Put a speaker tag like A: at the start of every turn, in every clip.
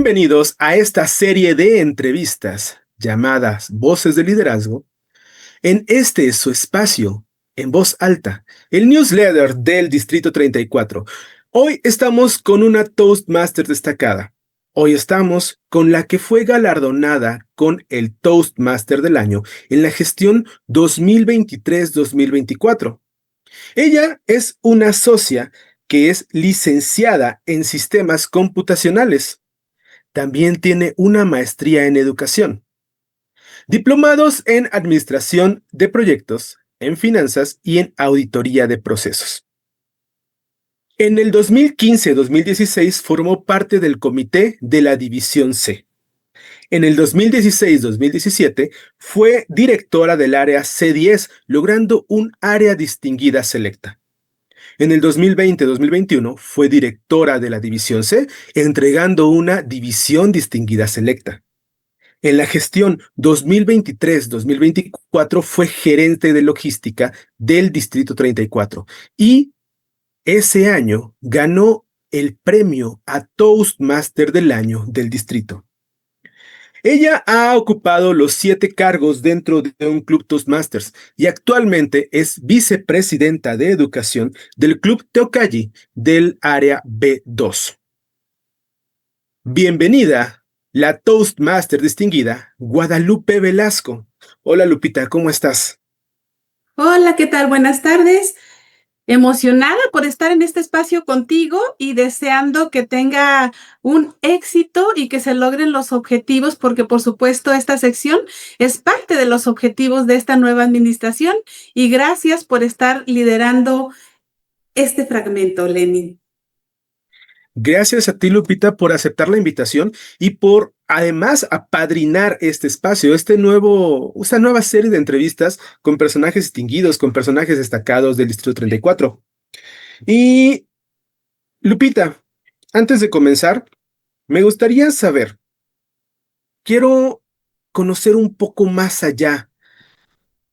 A: Bienvenidos a esta serie de entrevistas llamadas Voces de Liderazgo. En este es su espacio, en voz alta, el newsletter del Distrito 34. Hoy estamos con una Toastmaster destacada. Hoy estamos con la que fue galardonada con el Toastmaster del año en la gestión 2023-2024. Ella es una socia que es licenciada en sistemas computacionales. También tiene una maestría en educación, diplomados en administración de proyectos, en finanzas y en auditoría de procesos. En el 2015-2016 formó parte del comité de la División C. En el 2016-2017 fue directora del área C10, logrando un área distinguida selecta. En el 2020-2021 fue directora de la División C, entregando una división distinguida selecta. En la gestión 2023-2024 fue gerente de logística del Distrito 34 y ese año ganó el premio a Toastmaster del año del distrito. Ella ha ocupado los 7 cargos dentro de un club Toastmasters y actualmente es vicepresidenta de educación del Club Teocalli del área B2. Bienvenida, la Toastmaster distinguida, Guadalupe Velasco. Hola Lupita, ¿cómo estás?
B: Hola, ¿qué tal? Buenas tardes. Emocionada por estar en este espacio contigo y deseando que tenga un éxito y que se logren los objetivos, porque por supuesto esta sección es parte de los objetivos de esta nueva administración y gracias por estar liderando este fragmento, Lenin.
A: Gracias a ti, Lupita, por aceptar la invitación y por además apadrinar este espacio, esta nueva serie de entrevistas con personajes distinguidos, con personajes destacados del Distrito 34. Y Lupita, antes de comenzar, me gustaría saber, quiero conocer un poco más allá.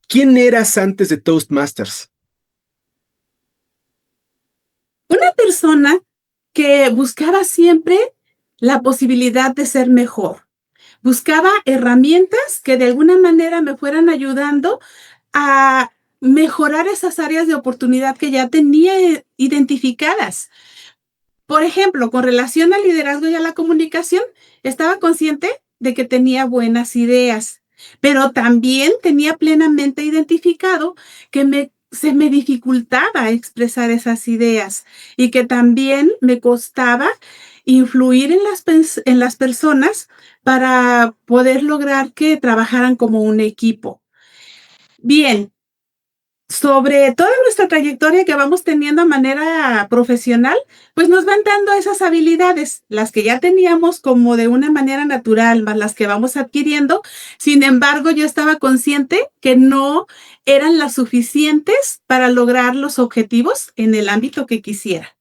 A: ¿Quién eras antes de Toastmasters?
B: Una persona que buscaba siempre la posibilidad de ser mejor. Buscaba herramientas que de alguna manera me fueran ayudando a mejorar esas áreas de oportunidad que ya tenía identificadas. Por ejemplo, con relación al liderazgo y a la comunicación, estaba consciente de que tenía buenas ideas, pero también tenía plenamente identificado que se me dificultaba expresar esas ideas y que también me costaba influir en las personas para poder lograr que trabajaran como un equipo. Bien, sobre toda nuestra trayectoria que vamos teniendo a manera profesional, pues nos van dando esas habilidades, las que ya teníamos como de una manera natural, más las que vamos adquiriendo. Sin embargo, yo estaba consciente que no eran las suficientes para lograr los objetivos en el ámbito que quisiera.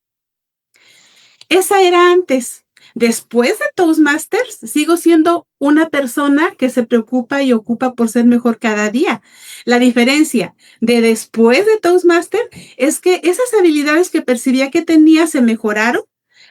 B: Esa era antes. Después de Toastmasters, sigo siendo una persona que se preocupa y ocupa por ser mejor cada día. La diferencia de después de Toastmasters es que esas habilidades que percibía que tenía se mejoraron,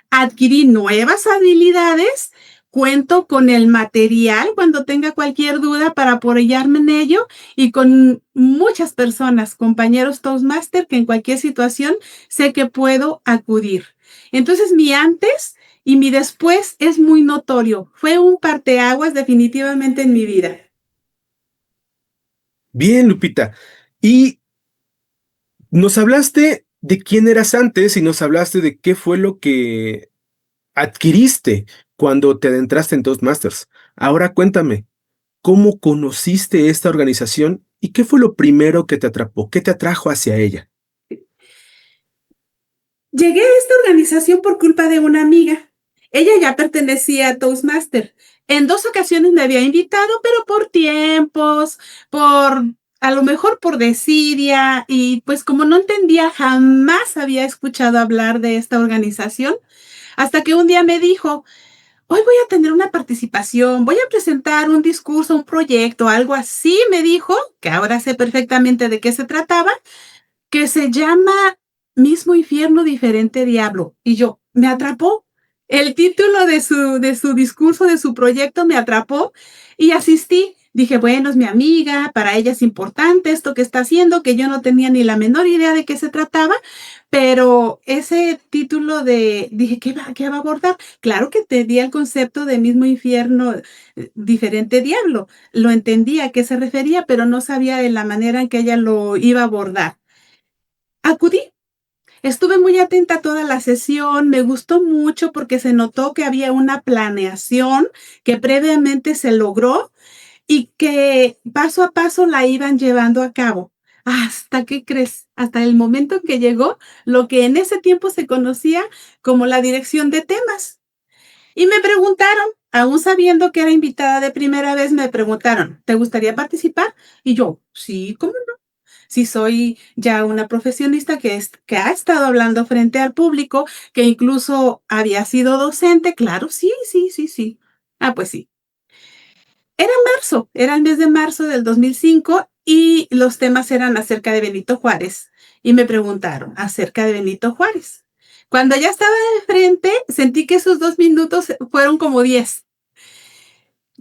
B: adquirí nuevas habilidades, cuento con el material cuando tenga cualquier duda para apoyarme en ello y con muchas personas, compañeros Toastmasters, que en cualquier situación sé que puedo acudir. Entonces, mi antes y mi después es muy notorio. Fue un parteaguas definitivamente en mi vida.
A: Bien, Lupita. Y nos hablaste de quién eras antes y nos hablaste de qué fue lo que adquiriste cuando te adentraste en Toastmasters. Ahora cuéntame, ¿cómo conociste esta organización y qué fue lo primero que te atrapó? ¿Qué te atrajo hacia ella?
B: Llegué a esta organización por culpa de una amiga. Ella ya pertenecía a Toastmaster. En 2 ocasiones me había invitado, pero por tiempos, a lo mejor por desidia, y pues como no entendía, jamás había escuchado hablar de esta organización, hasta que un día me dijo, hoy voy a tener una participación, voy a presentar un discurso, un proyecto, algo así, me dijo, que ahora sé perfectamente de qué se trataba, que se llama Mismo Infierno, Diferente Diablo. Y yo, me atrapó. El título de su discurso, de su proyecto me atrapó y asistí. Dije, bueno, es mi amiga, para ella es importante esto que está haciendo, que yo no tenía ni la menor idea de qué se trataba, pero ese título dije, qué va a abordar? Claro que entendía el concepto de mismo infierno, diferente diablo. Lo entendía a qué se refería, pero no sabía de la manera en que ella lo iba a abordar. Acudí. Estuve muy atenta a toda la sesión, me gustó mucho porque se notó que había una planeación que previamente se logró y que paso a paso la iban llevando a cabo. ¿Hasta qué crees? Hasta el momento en que llegó lo que en ese tiempo se conocía como la dirección de temas. Y me preguntaron, aún sabiendo que era invitada de primera vez, me preguntaron, ¿te gustaría participar? Y yo, sí, ¿cómo si soy ya una profesionista que ha estado hablando frente al público, que incluso había sido docente? Claro, sí, sí, sí, sí. Ah, pues sí. Era el mes de marzo del 2005 y los temas eran acerca de Benito Juárez. Y me preguntaron acerca de Benito Juárez. Cuando ya estaba de frente, sentí que esos 2 minutos fueron como 10.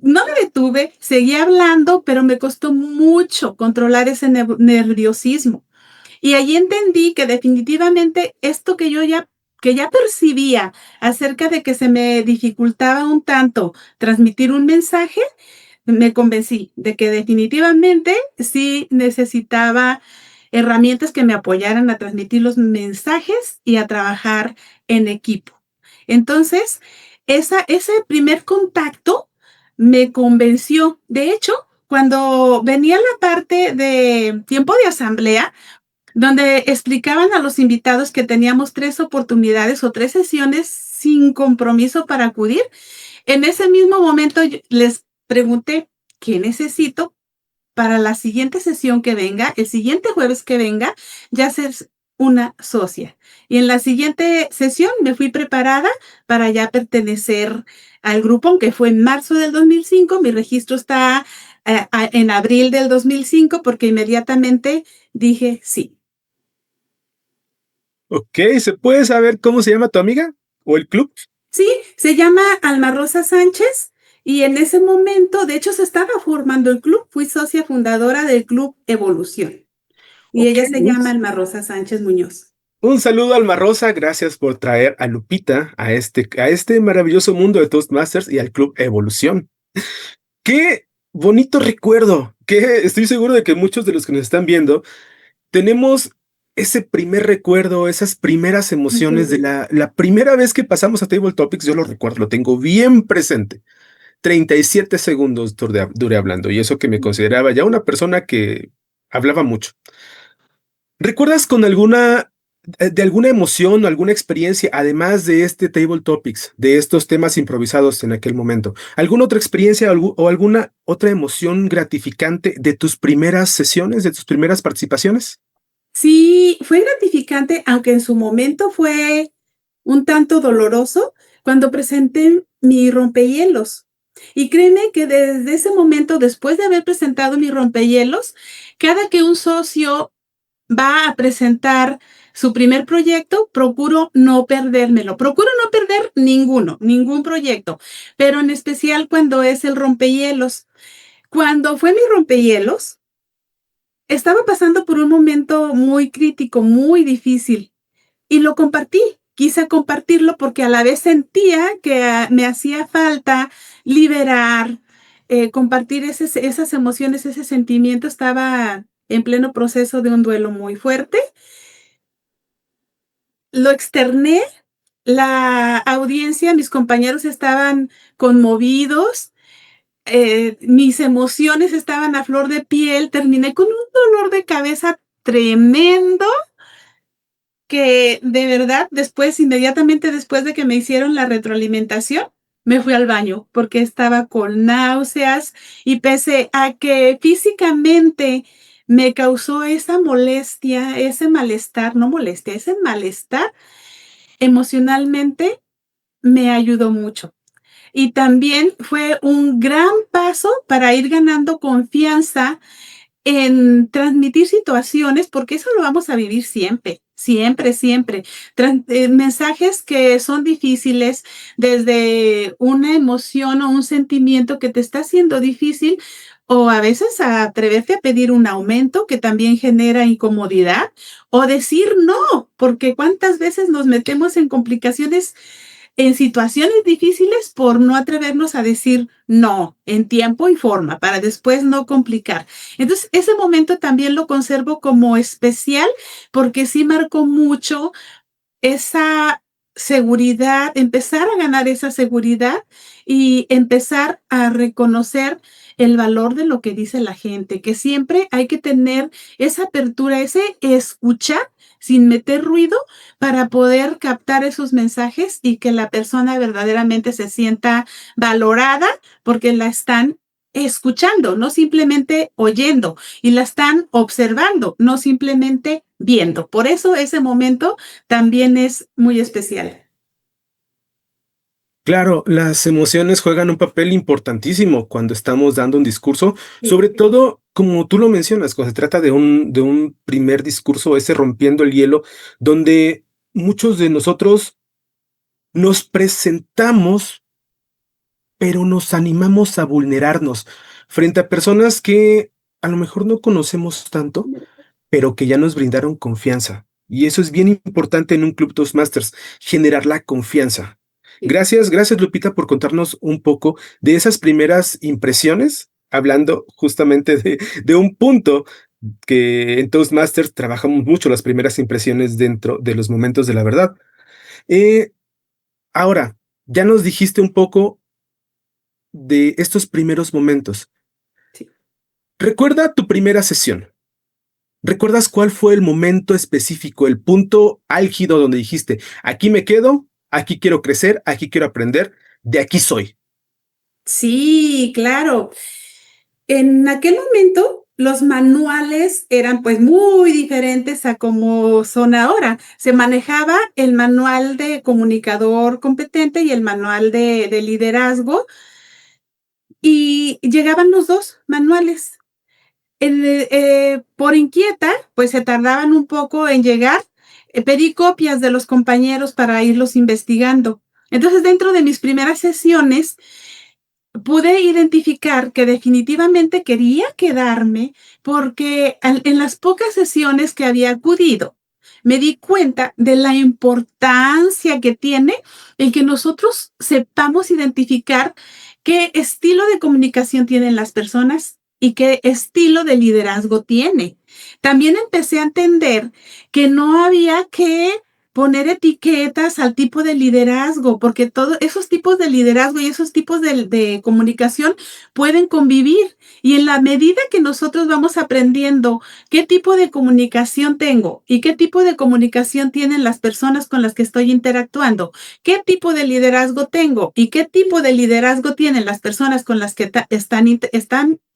B: No me detuve, seguí hablando, pero me costó mucho controlar ese nerviosismo. Y ahí entendí que definitivamente esto que ya percibía acerca de que se me dificultaba un tanto transmitir un mensaje, me convencí de que definitivamente sí necesitaba herramientas que me apoyaran a transmitir los mensajes y a trabajar en equipo. Entonces, ese primer contacto me convenció. De hecho, cuando venía la parte de tiempo de asamblea, donde explicaban a los invitados que teníamos 3 oportunidades o 3 sesiones sin compromiso para acudir. En ese mismo momento les pregunté, ¿qué necesito para la siguiente sesión que venga, el siguiente jueves que venga, ya ser una socia? Y en la siguiente sesión me fui preparada para ya pertenecer al grupo, aunque fue en marzo del 2005, mi registro está en abril del 2005, porque inmediatamente dije sí.
A: Ok, ¿se puede saber cómo se llama tu amiga o el club?
B: Sí, se llama Alma Rosa Sánchez y en ese momento, de hecho, se estaba formando el club. Fui socia fundadora del Club Evolución y
A: Ok,
B: ella se llama Alma Rosa Sánchez Muñoz.
A: un saludo, Alma Rosa. Gracias por traer a Lupita a este maravilloso mundo de Toastmasters y al Club Evolución. Qué bonito recuerdo. Que estoy seguro de que muchos de los que nos están viendo tenemos ese primer recuerdo, esas primeras emociones de
B: Ujú.
A: la primera vez que pasamos a Table Topics. Yo lo recuerdo, lo tengo bien presente. 37 segundos duré hablando y eso que me consideraba ya una persona que hablaba mucho. ¿Recuerdas con de alguna emoción o alguna experiencia, además de este Table Topics, de estos temas improvisados en aquel momento? ¿Alguna otra experiencia o alguna otra emoción gratificante de tus primeras sesiones, de tus primeras participaciones?
B: Sí, fue gratificante, aunque en su momento fue un tanto doloroso cuando presenté mi rompehielos. Y créeme que desde ese momento, después de haber presentado mi rompehielos, cada que un socio va a presentar su primer proyecto, procuro no perdérmelo. Procuro no perder ningún proyecto, pero en especial cuando es el rompehielos. Cuando fue mi rompehielos, estaba pasando por un momento muy crítico, muy difícil, y lo compartí. Quise compartirlo porque a la vez sentía que me hacía falta liberar, compartir esas emociones, ese sentimiento. Estaba en pleno proceso de un duelo muy fuerte. Lo externé, la audiencia, mis compañeros estaban conmovidos, mis emociones estaban a flor de piel, terminé con un dolor de cabeza tremendo que de verdad después, inmediatamente después de que me hicieron la retroalimentación, me fui al baño porque estaba con náuseas y pese a que físicamente me causó esa molestia, ese malestar, no molestia, ese malestar, emocionalmente me ayudó mucho. Y también fue un gran paso para ir ganando confianza en transmitir situaciones, porque eso lo vamos a vivir siempre, Siempre, siempre. Mensajes que son difíciles, desde una emoción o un sentimiento que te está haciendo difícil, o a veces a atreverte a pedir un aumento que también genera incomodidad, o decir no, porque cuántas veces nos metemos en complicaciones en situaciones difíciles por no atrevernos a decir no en tiempo y forma para después no complicar. Entonces, ese momento también lo conservo como especial porque sí marcó mucho esa seguridad, empezar a ganar esa seguridad y empezar a reconocer el valor de lo que dice la gente, que siempre hay que tener esa apertura, ese escuchar sin meter ruido para poder captar esos mensajes y que la persona verdaderamente se sienta valorada porque la están escuchando, no simplemente oyendo, y la están observando, no simplemente viendo. Por eso ese momento también es muy especial.
A: Claro, las emociones juegan un papel importantísimo cuando estamos dando un discurso,
B: Sí.
A: sobre todo como tú lo mencionas, cuando se trata de un primer discurso, ese rompiendo el hielo, donde muchos de nosotros nos presentamos, pero nos animamos a vulnerarnos frente a personas que a lo mejor no conocemos tanto, pero que ya nos brindaron confianza. Y eso es bien importante en un Club Toastmasters, generar la confianza. Gracias Lupita por contarnos un poco de esas primeras impresiones, hablando justamente de un punto que en Toastmasters trabajamos mucho las primeras impresiones dentro de los momentos de la verdad. Eh, Ahora, ya nos dijiste un poco de estos primeros momentos.
B: Sí.
A: Recuerda tu primera sesión. ¿Recuerdas cuál fue el momento específico, el punto álgido donde dijiste, aquí me quedo, aquí quiero crecer, aquí quiero aprender, de aquí soy?
B: Sí, claro. En aquel momento, los manuales eran pues muy diferentes a como son ahora. Se manejaba el manual de comunicador competente y el manual de liderazgo y llegaban los dos manuales. Por inquieta, pues se tardaban un poco en llegar. Pedí copias de los compañeros para irlos investigando. Entonces, dentro de mis primeras sesiones, pude identificar que definitivamente quería quedarme porque en las pocas sesiones que había acudido, me di cuenta de la importancia que tiene el que nosotros sepamos identificar qué estilo de comunicación tienen las personas y qué estilo de liderazgo tiene. También empecé a entender que no había que poner etiquetas al tipo de liderazgo, porque todos esos tipos de liderazgo y esos tipos de comunicación pueden convivir. Y en la medida que nosotros vamos aprendiendo qué tipo de comunicación tengo y qué tipo de comunicación tienen las personas con las que estoy interactuando, qué tipo de liderazgo tengo y qué tipo de liderazgo tienen las personas con las que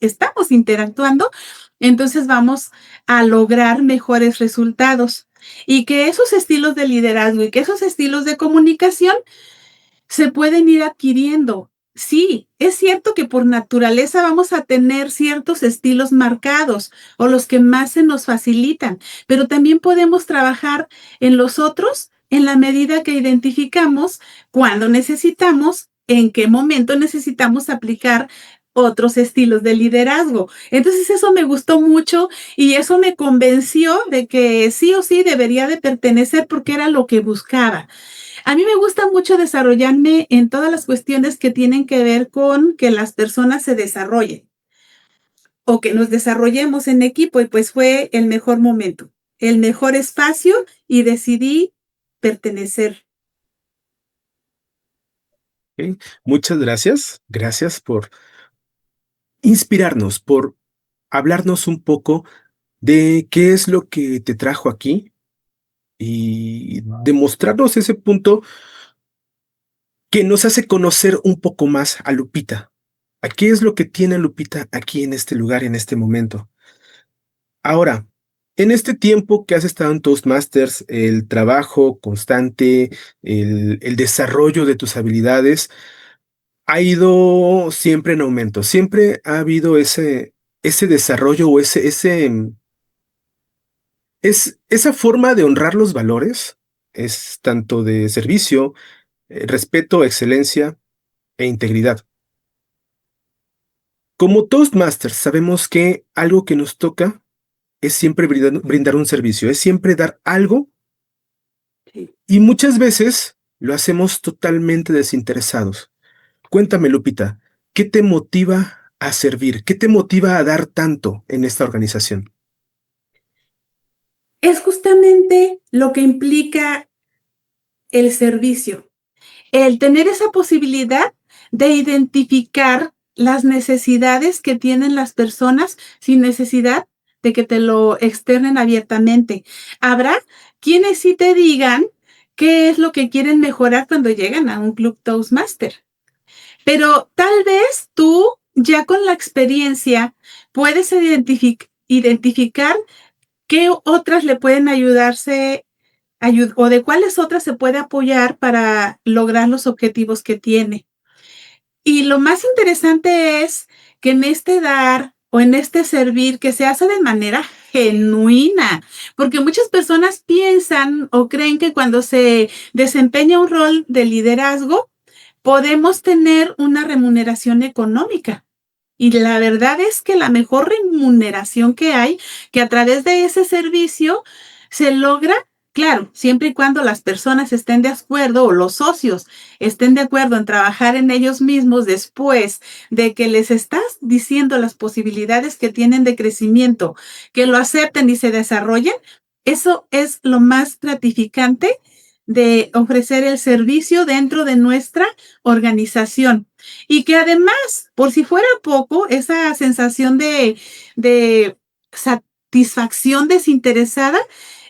B: estamos interactuando, entonces vamos a lograr mejores resultados y que esos estilos de liderazgo y que esos estilos de comunicación se pueden ir adquiriendo. Sí, es cierto que por naturaleza vamos a tener ciertos estilos marcados o los que más se nos facilitan, pero también podemos trabajar en los otros en la medida que identificamos cuándo necesitamos, en qué momento necesitamos aplicar otros estilos de liderazgo. Entonces eso me gustó mucho y eso me convenció de que sí o sí debería de pertenecer porque era lo que buscaba. A mí me gusta mucho desarrollarme en todas las cuestiones que tienen que ver con que las personas se desarrollen o que nos desarrollemos en equipo y pues fue el mejor momento, el mejor espacio y decidí pertenecer.
A: ¿Ok? Muchas gracias. Gracias por inspirarnos, por hablarnos un poco de qué es lo que te trajo aquí y demostrarnos ese punto que nos hace conocer un poco más a Lupita. ¿A qué es lo que tiene Lupita aquí en este lugar, en este momento? Ahora, en este tiempo que has estado en Toastmasters, el trabajo constante, el desarrollo de tus habilidades ha ido siempre en aumento. Siempre ha habido ese desarrollo o Es esa forma de honrar los valores, es tanto de servicio, respeto, excelencia e integridad. Como Toastmasters, sabemos que algo que nos toca es siempre brindar un servicio, es siempre dar algo
B: Sí.
A: y muchas veces lo hacemos totalmente desinteresados. Cuéntame, Lupita, ¿qué te motiva a servir? ¿Qué te motiva a dar tanto en esta organización?
B: Es justamente lo que implica el servicio, el tener esa posibilidad de identificar las necesidades que tienen las personas sin necesidad de que te lo externen abiertamente. Habrá quienes sí te digan qué es lo que quieren mejorar cuando llegan a un club Toastmaster, pero tal vez tú ya con la experiencia puedes identificar qué otras le pueden o de cuáles otras se puede apoyar para lograr los objetivos que tiene. Y lo más interesante es que en este dar o en este servir que se hace de manera genuina, porque muchas personas piensan o creen que cuando se desempeña un rol de liderazgo, podemos tener una remuneración económica. Y la verdad es que la mejor remuneración que hay, que a través de ese servicio se logra, claro, siempre y cuando las personas estén de acuerdo o los socios estén de acuerdo en trabajar en ellos mismos después de que les estás diciendo las posibilidades que tienen de crecimiento, que lo acepten y se desarrollen, eso es lo más gratificante de ofrecer el servicio dentro de nuestra organización. Y que además, por si fuera poco, esa sensación de satisfacción desinteresada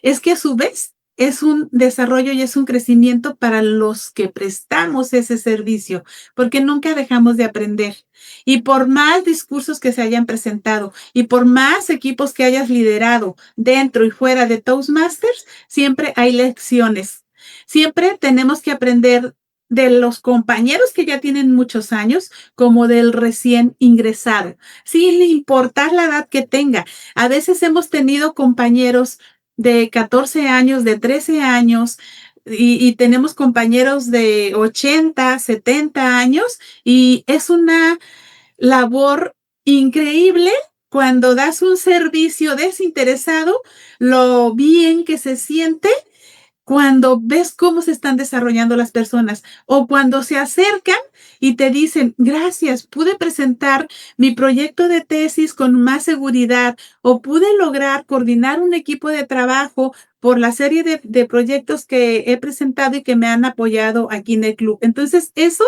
B: es que a su vez es un desarrollo y es un crecimiento para los que prestamos ese servicio, porque nunca dejamos de aprender. Y por más discursos que se hayan presentado y por más equipos que hayas liderado dentro y fuera de Toastmasters, siempre hay lecciones. Siempre tenemos que aprender de los compañeros que ya tienen muchos años como del recién ingresado, sin importar la edad que tenga. A veces hemos tenido compañeros de 14 años, de 13 años, y tenemos compañeros de 80, 70 años, y es una labor increíble cuando das un servicio desinteresado, lo bien que se siente cuando ves cómo se están desarrollando las personas o cuando se acercan y te dicen, gracias, pude presentar mi proyecto de tesis con más seguridad o pude lograr coordinar un equipo de trabajo por la serie de proyectos que he presentado y que me han apoyado aquí en el club. Entonces, eso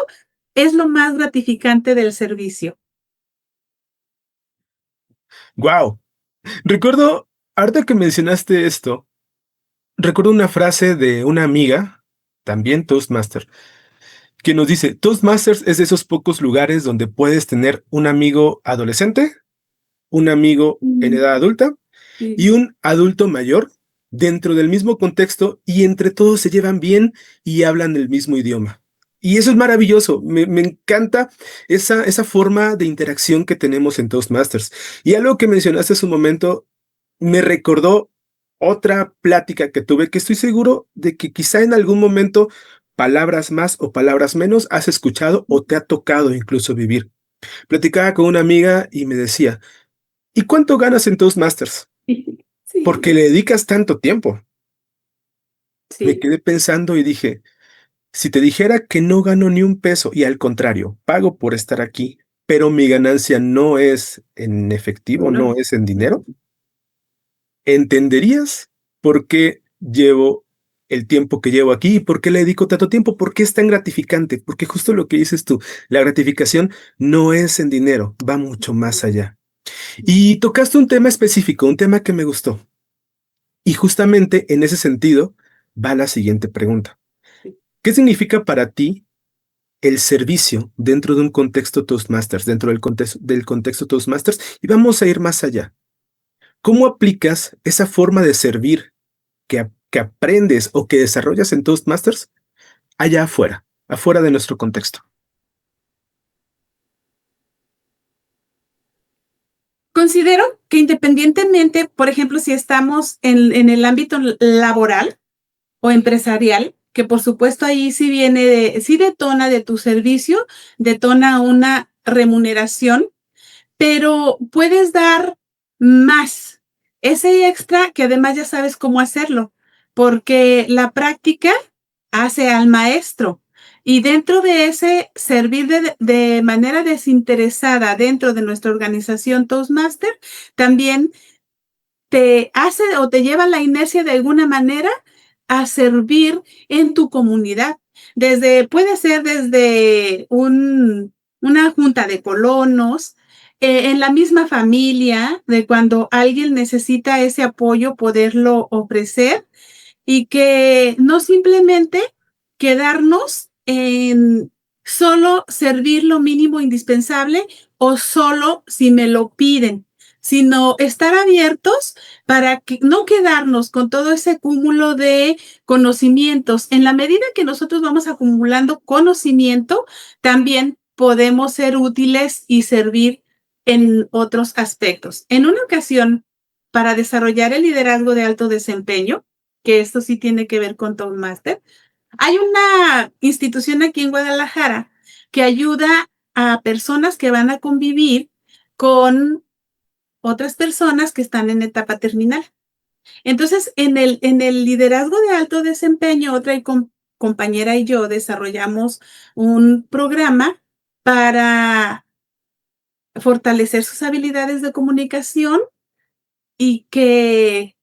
B: es lo más gratificante del servicio.
A: ¡Wow! Recuerdo, ahorita que mencionaste esto, recuerdo una frase de una amiga, también Toastmaster, que nos dice, Toastmasters es de esos pocos lugares donde puedes tener un amigo adolescente, un amigo en
B: Mm,
A: edad adulta
B: sí.
A: y un adulto mayor dentro del mismo contexto y entre todos se llevan bien y hablan el mismo idioma. Y eso es maravilloso. Me encanta esa forma de interacción que tenemos en Toastmasters. Y algo que mencionaste hace un momento me recordó otra plática que tuve que estoy seguro de que quizá en algún momento palabras más o palabras menos has escuchado o te ha tocado incluso vivir. Platicaba con una amiga y me decía, ¿y cuánto ganas en Toastmasters? Porque
B: Sí,
A: le dedicas tanto tiempo. Me
B: sí,
A: quedé pensando y dije, si te dijera que no gano ni un peso y al contrario, pago por estar aquí, pero mi ganancia no es en efectivo,
B: no.
A: no es en dinero, ¿entenderías por qué llevo el tiempo que llevo aquí y por qué le dedico tanto tiempo? ¿Por qué es tan gratificante? Porque justo lo que dices tú, la gratificación no es en dinero, va mucho más allá. Y tocaste un tema específico, un tema que me gustó. Y justamente en ese sentido va la siguiente pregunta. ¿Qué significa para ti el servicio dentro de un contexto Toastmasters, dentro del contexto Toastmasters? Y vamos a ir más allá. ¿Cómo aplicas esa forma de servir que aprendes o que desarrollas en Toastmasters allá afuera, afuera de nuestro contexto?
B: Considero que independientemente, por ejemplo, si estamos en el ámbito laboral o empresarial, que por supuesto ahí sí viene sí detona de tu servicio, detona una remuneración, pero puedes dar más, ese extra que además ya sabes cómo hacerlo, porque la práctica hace al maestro. Y dentro de ese servir de manera desinteresada dentro de nuestra organización Toastmaster, también te hace o te lleva la inercia de alguna manera a servir en tu comunidad. Puede ser desde una junta de colonos, en la misma familia, de cuando alguien necesita ese apoyo, poderlo ofrecer y que no simplemente quedarnos en solo servir lo mínimo indispensable o solo si me lo piden, sino estar abiertos para que no quedarnos con todo ese cúmulo de conocimientos. En la medida que nosotros vamos acumulando conocimiento, también podemos ser útiles y servir en otros aspectos. En una ocasión, para desarrollar el liderazgo de alto desempeño, que esto sí tiene que ver con Toastmaster, hay una institución aquí en Guadalajara que ayuda a personas que van a convivir con otras personas que están en etapa terminal. Entonces, en el liderazgo de alto desempeño, otra compañera y yo desarrollamos un programa para fortalecer sus habilidades de comunicación y que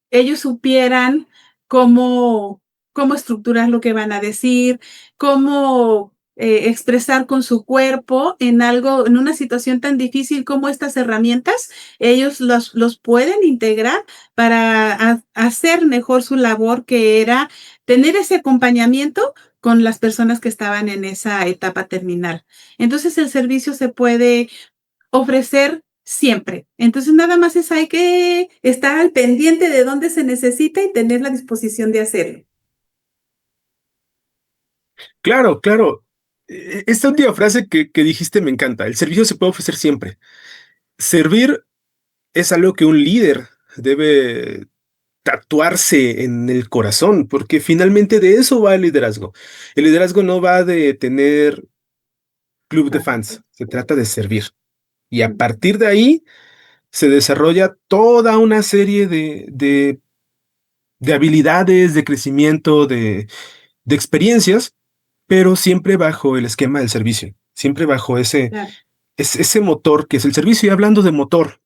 B: ellos supieran cómo, cómo estructurar lo que van a decir, cómo expresar con su cuerpo en algo, en una situación tan difícil como estas herramientas, ellos los pueden integrar para hacer mejor su labor, que era tener ese acompañamiento con las personas que estaban en esa etapa terminal. Entonces el servicio se puede ofrecer siempre. Entonces, nada más hay que estar al pendiente de dónde se necesita y tener la disposición de hacerlo.
A: Claro, claro. Esta última frase que dijiste me encanta. El servicio se puede ofrecer siempre. Servir es algo que un líder debe tatuarse en el corazón, porque finalmente de eso va el liderazgo. El liderazgo no va de tener club de fans, se trata de servir. Y a partir de ahí se desarrolla toda una serie de habilidades, de crecimiento, de experiencias, pero siempre bajo el esquema del servicio, siempre bajo
B: Claro.
A: ese motor que es el servicio. Y hablando de motor,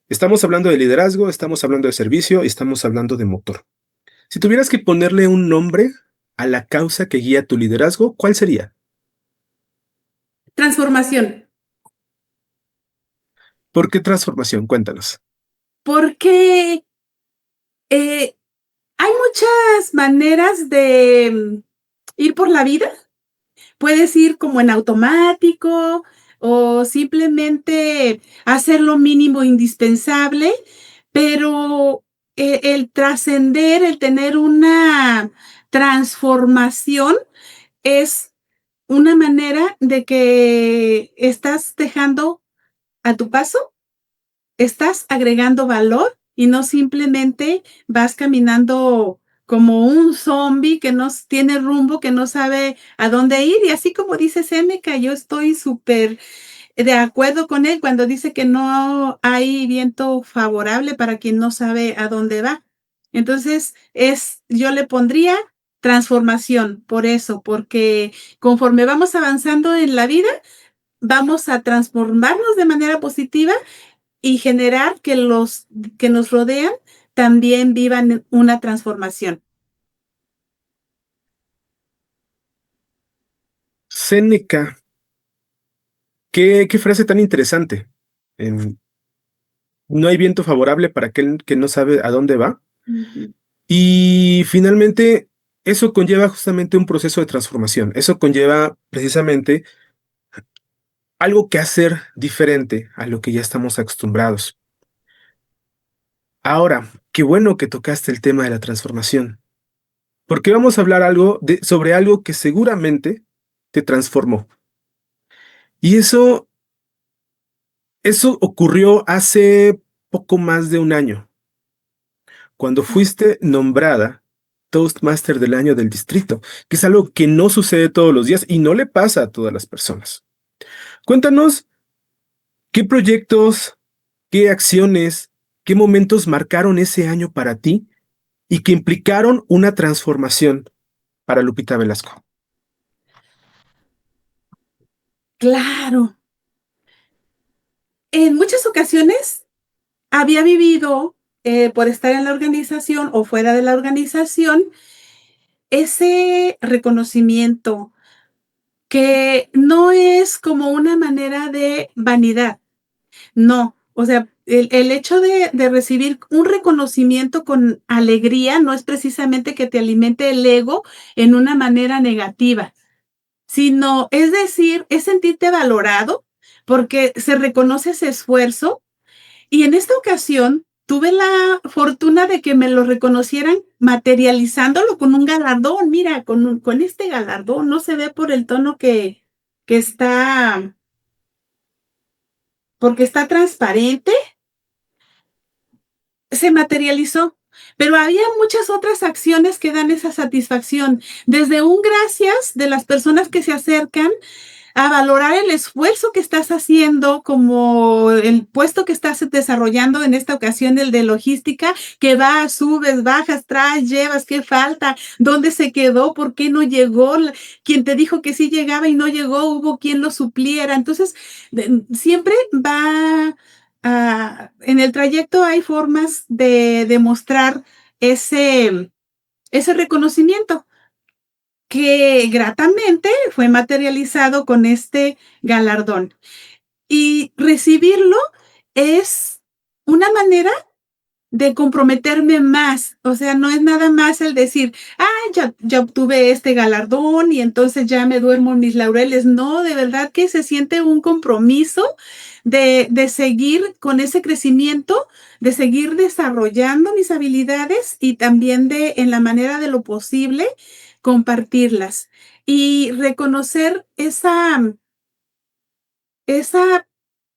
A: estamos hablando de liderazgo, estamos hablando de servicio y estamos hablando de motor. Si tuvieras que ponerle un nombre a la causa que guía tu liderazgo, ¿cuál sería?
B: Transformación,
A: ¿Por qué transformación? Cuéntanos.
B: porque hay muchas maneras de ir por la vida. Puedes ir como en automático o simplemente hacer lo mínimo indispensable, pero el trascender, el tener una transformación es una manera de que estás dejando a tu paso, estás agregando valor y no simplemente vas caminando como un zombie que no tiene rumbo, que no sabe a dónde ir. Y así como dice Séneca, yo estoy súper de acuerdo con él cuando dice que no hay viento favorable para quien no sabe a dónde va. Entonces, yo le pondría transformación por eso, porque conforme vamos avanzando en la vida, vamos a transformarnos de manera positiva y generar que los que nos rodean también vivan una transformación.
A: Séneca, qué frase tan interesante. En, no hay viento favorable para aquel que no sabe a dónde va.
B: Ujú.
A: Y finalmente, eso conlleva justamente un proceso de transformación. Eso conlleva precisamente algo que hacer diferente a lo que ya estamos acostumbrados. Ahora, qué bueno que tocaste el tema de la transformación, porque vamos a hablar sobre algo que seguramente te transformó. Y eso Eso ocurrió hace poco más de un año, cuando fuiste nombrada Toastmaster del año del distrito, que es algo que no sucede todos los días y no le pasa a todas las personas. Cuéntanos qué proyectos, qué acciones, qué momentos marcaron ese año para ti y que implicaron una transformación para Lupita Velasco.
B: Claro. En muchas ocasiones había vivido, por estar en la organización o fuera de la organización, ese reconocimiento que no es como una manera de vanidad, no. O sea, el hecho de recibir un reconocimiento con alegría no es precisamente que te alimente el ego en una manera negativa, sino, es decir, es sentirte valorado porque se reconoce ese esfuerzo. Y en esta ocasión tuve la fortuna de que me lo reconocieran materializándolo con un galardón. Mira, con este galardón no se ve por el tono que está, porque está transparente, se materializó. Pero había muchas otras acciones que dan esa satisfacción, desde un gracias de las personas que se acercan a valorar el esfuerzo que estás haciendo, como el puesto que estás desarrollando en esta ocasión, el de logística, que vas, subes, bajas, traes, llevas, qué falta, dónde se quedó, por qué no llegó, quien te dijo que sí llegaba y no llegó, hubo quien lo supliera. Entonces, siempre va, en el trayecto hay formas de demostrar ese reconocimiento que gratamente fue materializado con este galardón. Y recibirlo es una manera de comprometerme más. O sea, no es nada más el decir, ah, ya obtuve este galardón y entonces ya me duermo en mis laureles. No, de verdad que se siente un compromiso de seguir con ese crecimiento, de seguir desarrollando mis habilidades y también de, en la manera de lo posible, compartirlas y reconocer esa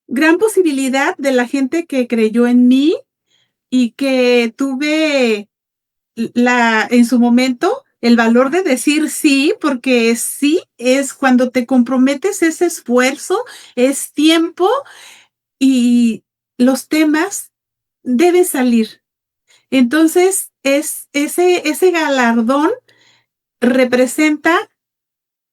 B: gran posibilidad de la gente que creyó en mí y que tuve en su momento el valor de decir sí, porque sí es cuando te comprometes, ese esfuerzo, es tiempo y los temas deben salir. Entonces, ese galardón representa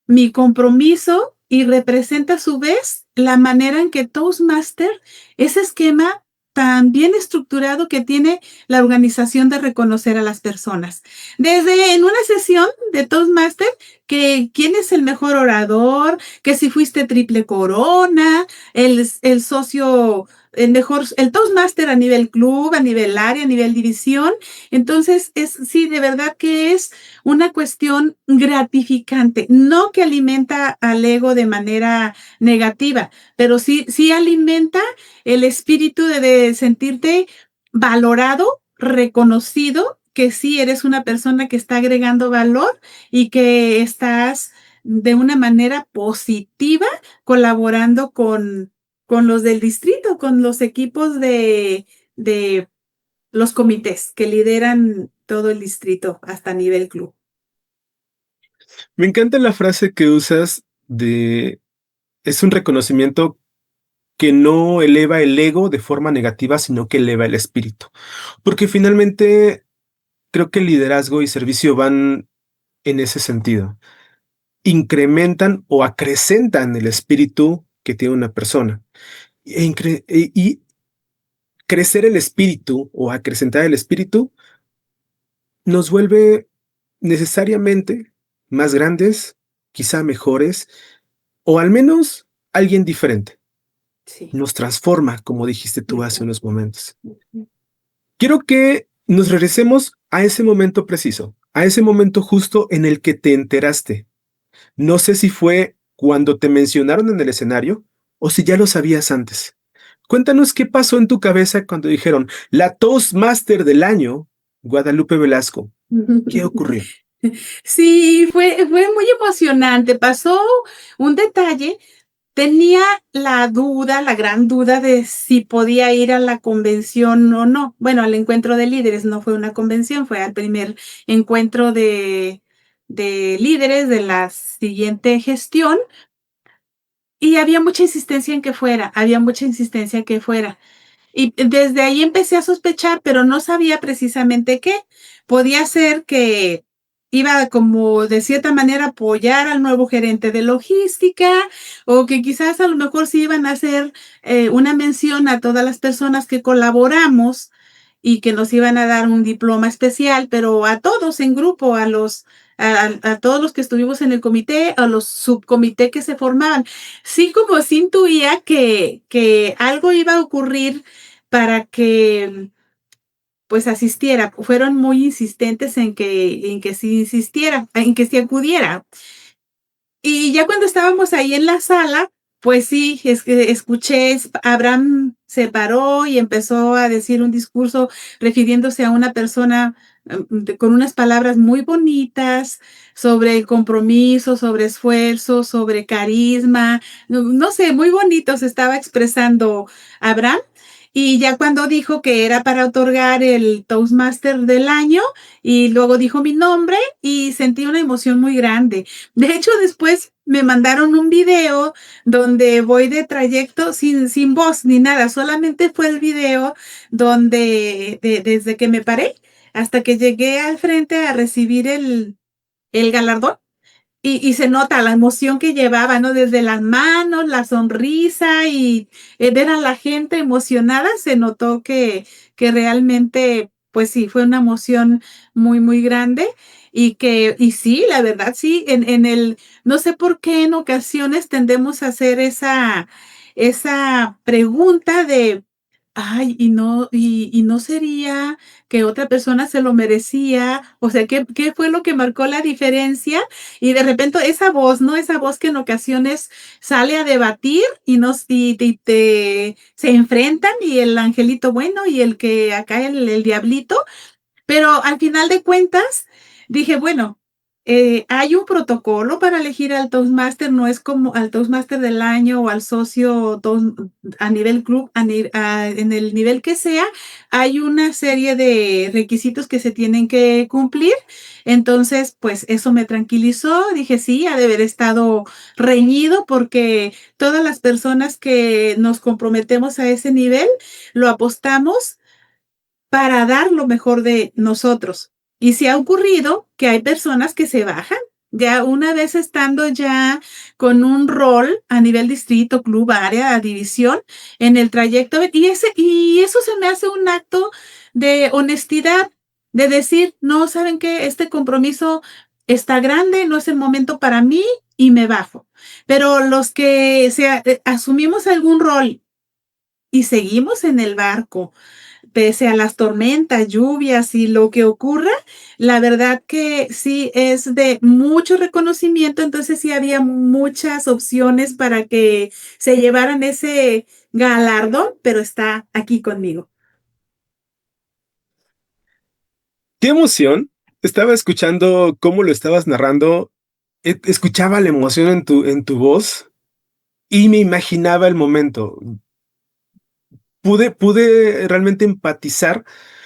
B: mi compromiso y representa a su vez la manera en que Toastmaster, ese esquema tan bien estructurado que tiene la organización de reconocer a las personas. Desde en una sesión de Toastmaster, que quién es el mejor orador, que si fuiste triple corona, el socio, el Toastmaster a nivel club, a nivel área, a nivel división. Entonces, sí, de verdad que es una cuestión gratificante, no que alimenta al ego de manera negativa, pero sí alimenta el espíritu de sentirte valorado, reconocido, que sí eres una persona que está agregando valor y que estás de una manera positiva colaborando con los del distrito, con los equipos de los comités que lideran todo el distrito hasta nivel club.
A: Me encanta la frase que usas de es un reconocimiento que no eleva el ego de forma negativa, sino que eleva el espíritu. Porque finalmente creo que el liderazgo y servicio van en ese sentido. Incrementan o acrecentan el espíritu que tiene una persona. Y crecer el espíritu o acrecentar el espíritu nos vuelve necesariamente más grandes, quizá mejores, o al menos alguien diferente.
B: Sí.
A: Nos transforma, como dijiste tú hace unos momentos. Quiero que nos regresemos a ese momento preciso, a ese momento justo en el que te enteraste. No sé si fue cuando te mencionaron en el escenario o si ya lo sabías antes. Cuéntanos qué pasó en tu cabeza cuando dijeron la Toastmaster del año, Guadalupe Velasco. ¿Qué ocurrió?
B: Sí, fue muy emocionante. Pasó un detalle. tenía la duda, la gran duda de si podía ir a la convención o no. Bueno, al encuentro de líderes, no fue una convención, fue al primer encuentro de líderes de la siguiente gestión. Y había mucha insistencia en que fuera, había mucha insistencia en que fuera. Y desde ahí empecé a sospechar, pero no sabía precisamente qué. Podía ser que iba como de cierta manera a apoyar al nuevo gerente de logística o que quizás a lo mejor sí iban a hacer una mención a todas las personas que colaboramos y que nos iban a dar un diploma especial, pero a todos en grupo, a todos los que estuvimos en el comité, a los subcomités que se formaban. Sí, como sí intuía que algo iba a ocurrir para que pues asistiera. Fueron muy insistentes en que sí insistiera, en que sí acudiera. Y ya cuando estábamos ahí en la sala, pues sí, es que escuché, Abraham se paró y empezó a decir un discurso refiriéndose a una persona con unas palabras muy bonitas sobre el compromiso, sobre esfuerzo, sobre carisma, no sé, muy bonito se estaba expresando Abraham. Y ya cuando dijo que era para otorgar el Toastmaster del año, y luego dijo mi nombre y sentí una emoción muy grande. De hecho, después me mandaron un video donde voy de trayecto sin voz ni nada, solamente fue el video donde desde que me paré hasta que llegué al frente a recibir el galardón. Y se nota la emoción que llevaba, ¿no? Desde las manos, la sonrisa y ver a la gente emocionada, se notó que realmente, pues sí, fue una emoción muy, muy grande y sí, la verdad, sí, no sé por qué en ocasiones tendemos a hacer esa pregunta de, ay, y no sería que otra persona se lo merecía, o sea, ¿qué fue lo que marcó la diferencia? Y de repente esa voz, ¿no? Esa voz que en ocasiones sale a debatir se enfrentan y el angelito bueno y el que acá el diablito, pero al final de cuentas, dije, bueno, hay un protocolo para elegir al Toastmaster, no es como al Toastmaster del año o al socio a nivel club, en el nivel que sea, hay una serie de requisitos que se tienen que cumplir. Entonces, pues eso me tranquilizó. Dije, sí, ha de haber estado reñido porque todas las personas que nos comprometemos a ese nivel, lo apostamos para dar lo mejor de nosotros. Y se ha ocurrido que hay personas que se bajan, ya una vez estando ya con un rol a nivel distrito, club, área, división, en el trayecto, y eso se me hace un acto de honestidad, de decir, no, ¿saben qué? Este compromiso está grande, no es el momento para mí y me bajo. Pero los que asumimos algún rol y seguimos en el barco, pese a las tormentas, lluvias y lo que ocurra, la verdad que sí es de mucho reconocimiento, entonces sí había muchas opciones para que se llevaran ese galardón, pero está aquí conmigo.
A: ¡Qué emoción! Estaba escuchando cómo lo estabas narrando, escuchaba la emoción en tu voz y me imaginaba el momento. Pude realmente empatizar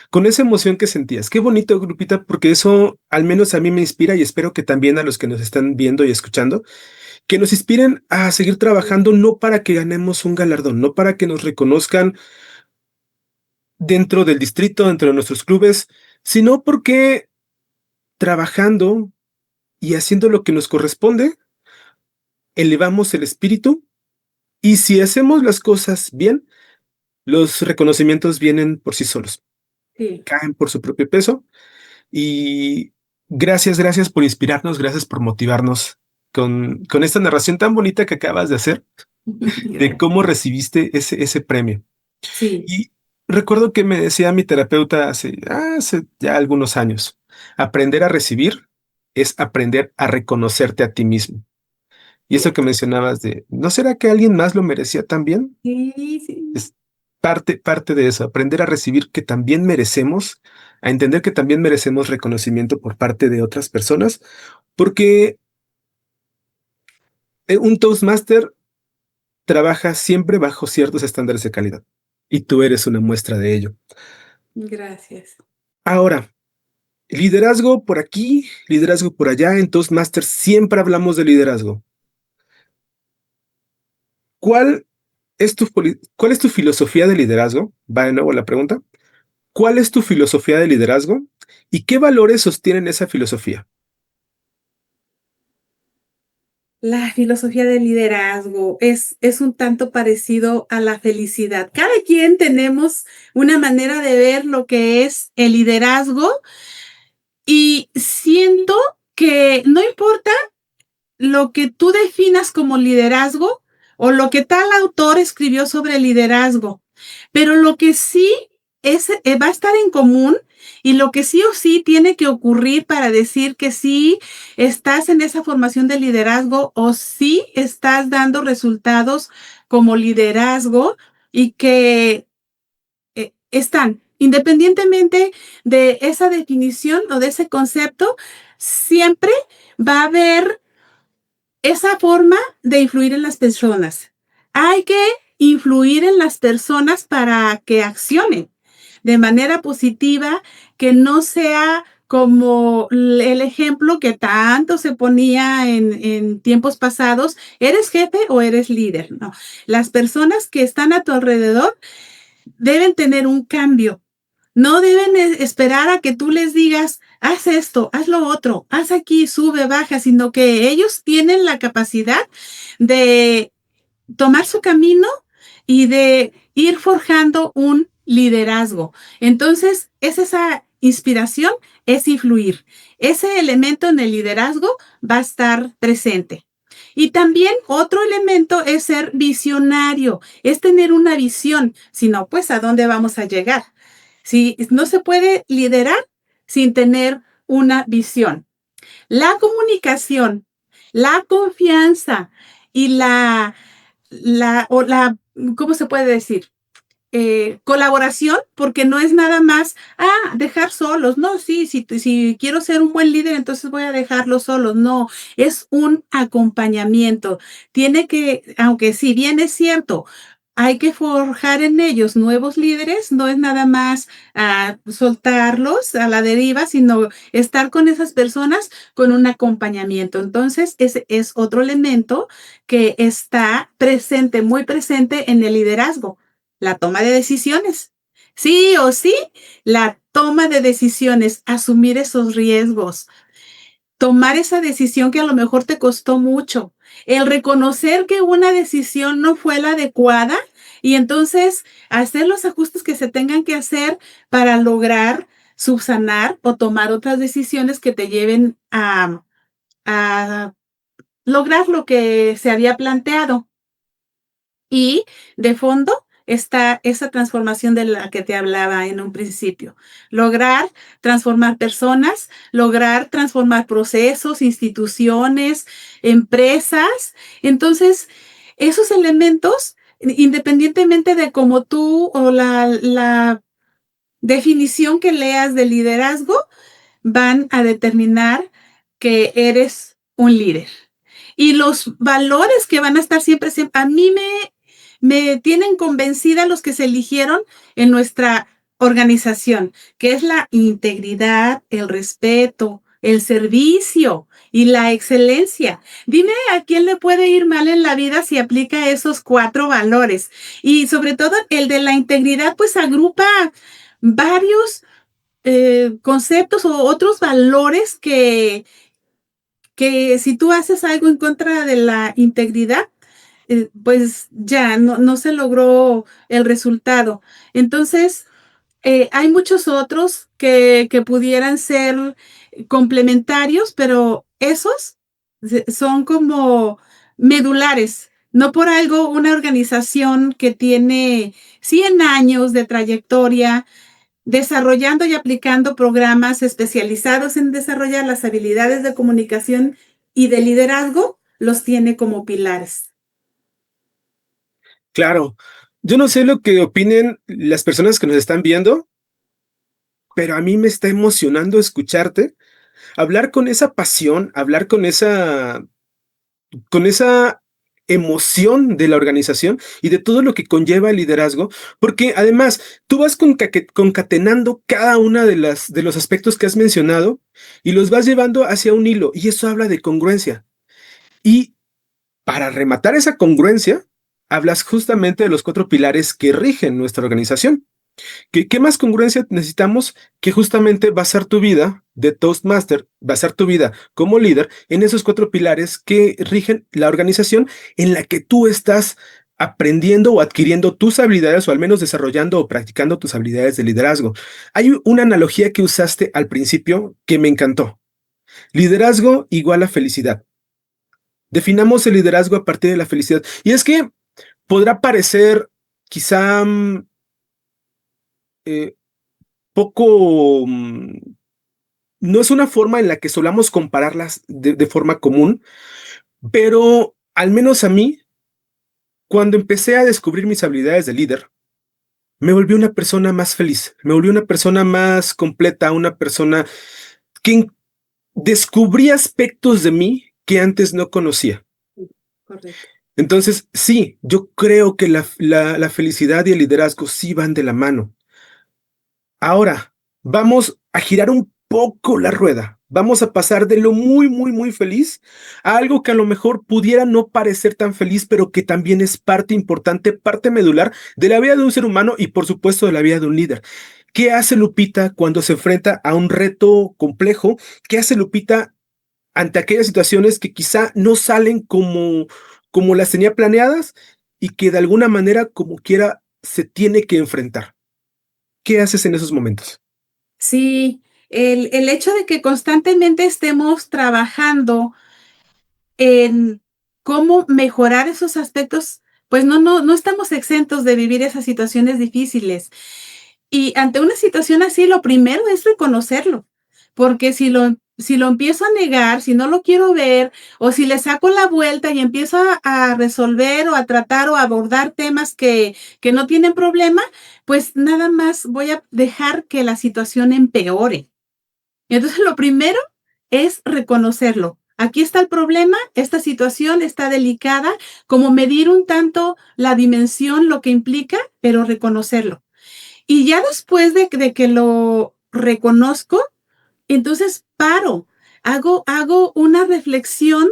A: con esa emoción que sentías. Qué bonito, Grupita, porque eso al menos a mí me inspira y espero que también a los que nos están viendo y escuchando, que nos inspiren a seguir trabajando no para que ganemos un galardón, no para que nos reconozcan dentro del distrito, dentro de nuestros clubes, sino porque trabajando y haciendo lo que nos corresponde, elevamos el espíritu y si hacemos las cosas bien, los reconocimientos vienen por sí solos,
B: Sí.
A: caen por su propio peso. Y gracias por inspirarnos, gracias por motivarnos con esta narración tan bonita que acabas de hacer de
B: Gracias.
A: cómo recibiste ese premio.
B: Sí,
A: Y recuerdo que me decía mi terapeuta hace ya algunos años, aprender a recibir es aprender a reconocerte a ti mismo. Y eso
B: sí,
A: que mencionabas de, ¿no será que alguien más lo merecía también?
B: sí, sí.
A: Es parte de eso, aprender a recibir que también merecemos, a entender que también merecemos reconocimiento por parte de otras personas, porque un Toastmaster trabaja siempre bajo ciertos estándares de calidad. Y tú eres una muestra de ello.
B: Gracias.
A: Ahora, liderazgo por aquí, liderazgo por allá. En Toastmasters siempre hablamos de liderazgo. ¿Cuál cuál es tu filosofía de liderazgo? Va de nuevo la pregunta. ¿Cuál es tu filosofía de liderazgo? ¿Y qué valores sostienen esa filosofía?
B: La filosofía del liderazgo es un tanto parecido a la felicidad. Cada quien tenemos una manera de ver lo que es el liderazgo y siento que no importa lo que tú definas como liderazgo o lo que tal autor escribió sobre liderazgo, pero lo que sí va a estar en común y lo que sí o sí tiene que ocurrir para decir que sí estás en esa formación de liderazgo o sí estás dando resultados como liderazgo y que están, independientemente de esa definición o de ese concepto, siempre va a haber esa forma de influir en las personas. Hay que influir en las personas para que accionen de manera positiva, que no sea como el ejemplo que tanto se ponía en tiempos pasados, ¿eres jefe o eres líder? No, las personas que están a tu alrededor deben tener un cambio. No deben esperar a que tú les digas, haz esto, haz lo otro, haz aquí, sube, baja, sino que ellos tienen la capacidad de tomar su camino y de ir forjando un liderazgo. Entonces, es esa inspiración, es influir. Ese elemento en el liderazgo va a estar presente. Y también otro elemento es ser visionario, es tener una visión, si no, pues a dónde vamos a llegar. Si no se puede liderar sin tener una visión. La comunicación, la confianza y ¿cómo se puede decir? Colaboración, porque no es nada más, dejar solos. No, sí, si quiero ser un buen líder, entonces voy a dejarlos solos. No, es un acompañamiento. Tiene que, aunque si bien es cierto, hay que forjar en ellos nuevos líderes, no es nada más soltarlos a la deriva, sino estar con esas personas con un acompañamiento. Entonces, ese es otro elemento que está presente, muy presente en el liderazgo, la toma de decisiones. Sí o sí, la toma de decisiones, asumir esos riesgos, tomar esa decisión que a lo mejor te costó mucho, el reconocer que una decisión no fue la adecuada y entonces hacer los ajustes que se tengan que hacer para lograr subsanar o tomar otras decisiones que te lleven a lograr lo que se había planteado. Y de fondo está esa transformación de la que te hablaba en un principio. Lograr transformar personas, lograr transformar procesos, instituciones, empresas. Entonces, esos elementos, independientemente de cómo tú o la definición que leas de liderazgo, van a determinar que eres un líder. Y los valores que van a estar siempre, siempre a mí me tienen convencida los que se eligieron en nuestra organización, que es la integridad, el respeto, el servicio y la excelencia. Dime a quién le puede ir mal en la vida si aplica esos 4 valores. Y sobre todo el de la integridad, pues agrupa varios conceptos o otros valores que si tú haces algo en contra de la integridad, pues ya no se logró el resultado. Entonces, hay muchos otros que pudieran ser complementarios, pero esos son como medulares. No por algo una organización que tiene 100 años de trayectoria desarrollando y aplicando programas especializados en desarrollar las habilidades de comunicación y de liderazgo, los tiene como pilares.
A: Claro, yo no sé lo que opinen las personas que nos están viendo, pero a mí me está emocionando escucharte, hablar con esa pasión, hablar con esa emoción de la organización y de todo lo que conlleva el liderazgo, porque además tú vas concatenando cada una de los aspectos que has mencionado y los vas llevando hacia un hilo, y eso habla de congruencia. Y para rematar esa congruencia, hablas justamente de los 4 pilares que rigen nuestra organización. ¿Qué más congruencia necesitamos que justamente basar tu vida de Toastmaster, basar tu vida como líder en esos 4 pilares que rigen la organización en la que tú estás aprendiendo o adquiriendo tus habilidades, o al menos desarrollando o practicando tus habilidades de liderazgo? Hay una analogía que usaste al principio que me encantó. Liderazgo igual a felicidad. Definamos el liderazgo a partir de la felicidad. Y es que podrá parecer quizá eh, poco, no es una forma en la que solamos compararlas de forma común, pero al menos a mí, cuando empecé a descubrir mis habilidades de líder, me volví una persona más feliz, me volví una persona más completa, una persona que descubrí aspectos de mí que antes no conocía.
B: Correcto.
A: Entonces, sí, yo creo que la felicidad y el liderazgo sí van de la mano. Ahora, vamos a girar un poco la rueda. Vamos a pasar de lo muy, muy, muy feliz a algo que a lo mejor pudiera no parecer tan feliz, pero que también es parte importante, parte medular de la vida de un ser humano y por supuesto de la vida de un líder. ¿Qué hace Lupita cuando se enfrenta a un reto complejo? ¿Qué hace Lupita ante aquellas situaciones que quizá no salen como las tenía planeadas y que de alguna manera, como quiera, se tiene que enfrentar? ¿Qué haces en esos momentos?
B: Sí, el hecho de que constantemente estemos trabajando en cómo mejorar esos aspectos, pues no estamos exentos de vivir esas situaciones difíciles. Y ante una situación así, lo primero es reconocerlo, porque si lo empiezo a negar, si no lo quiero ver, o si le saco la vuelta y empiezo a resolver o a tratar o a abordar temas que no tienen problema, pues nada más voy a dejar que la situación empeore. Y entonces lo primero es reconocerlo. Aquí está el problema, esta situación está delicada, como medir un tanto la dimensión, lo que implica, pero reconocerlo. Y ya después de que lo reconozco, entonces paro, hago una reflexión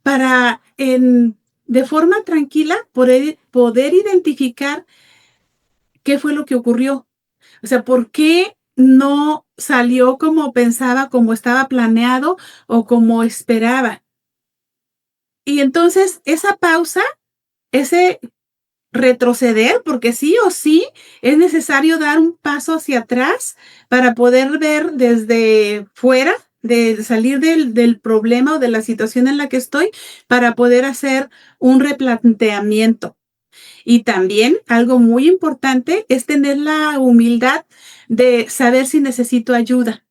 B: para de forma tranquila poder identificar qué fue lo que ocurrió. O sea, ¿por qué no salió como pensaba, como estaba planeado o como esperaba? Y entonces esa pausa, ese retroceder, porque sí o sí es necesario dar un paso hacia atrás para poder ver desde fuera, de salir del problema o de la situación en la que estoy, para poder hacer un replanteamiento. Y también algo muy importante es tener la humildad de saber si necesito ayuda.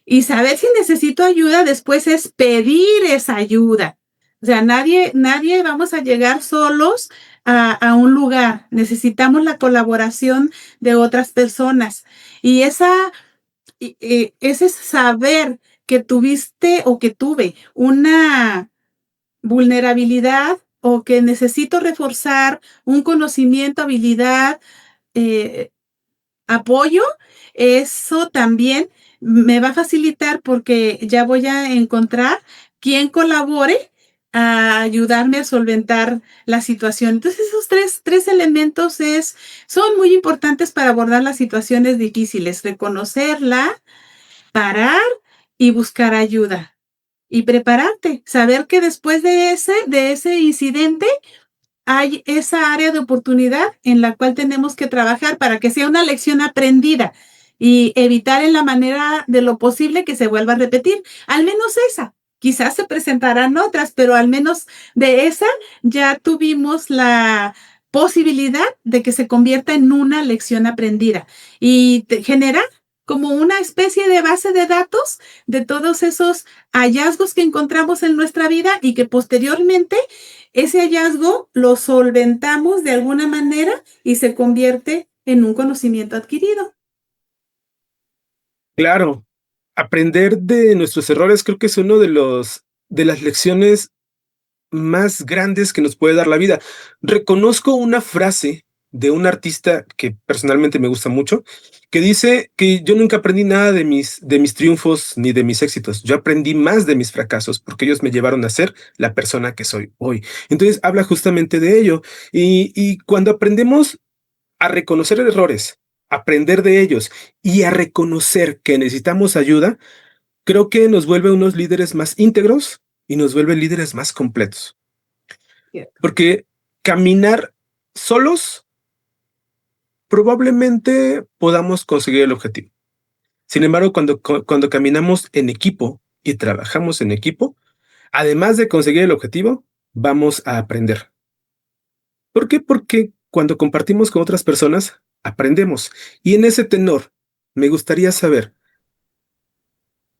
B: Y saber si necesito ayuda después es pedir esa ayuda. O sea, nadie vamos a llegar solos a un lugar. Necesitamos la colaboración de otras personas. Y ese saber que tuviste o que tuve una vulnerabilidad o que necesito reforzar un conocimiento, habilidad, eh, apoyo, eso también me va a facilitar porque ya voy a encontrar quien colabore a ayudarme a solventar la situación. Entonces, esos tres elementos son muy importantes para abordar las situaciones difíciles: reconocerla, parar y buscar ayuda. Y prepararte, saber que después de ese incidente hay esa área de oportunidad en la cual tenemos que trabajar para que sea una lección aprendida y evitar en la manera de lo posible que se vuelva a repetir. Al menos esa. Quizás se presentarán otras, pero al menos de esa ya tuvimos la posibilidad de que se convierta en una lección aprendida y generar como una especie de base de datos de todos esos hallazgos que encontramos en nuestra vida y que posteriormente ese hallazgo lo solventamos de alguna manera y se convierte en un conocimiento adquirido.
A: Claro, aprender de nuestros errores creo que es uno de las lecciones más grandes que nos puede dar la vida. Reconozco una frase de un artista que personalmente me gusta mucho, que dice que yo nunca aprendí nada de mis triunfos ni de mis éxitos. Yo aprendí más de mis fracasos porque ellos me llevaron a ser la persona que soy hoy. Entonces habla justamente de ello. Y cuando aprendemos a reconocer errores, aprender de ellos y a reconocer que necesitamos ayuda, creo que nos vuelve unos líderes más íntegros y nos vuelve líderes más completos. Porque caminar solos probablemente podamos conseguir el objetivo. Sin embargo, cuando caminamos en equipo y trabajamos en equipo, además de conseguir el objetivo, vamos a aprender. ¿Por qué? Porque cuando compartimos con otras personas, aprendemos. Y en ese tenor, me gustaría saber,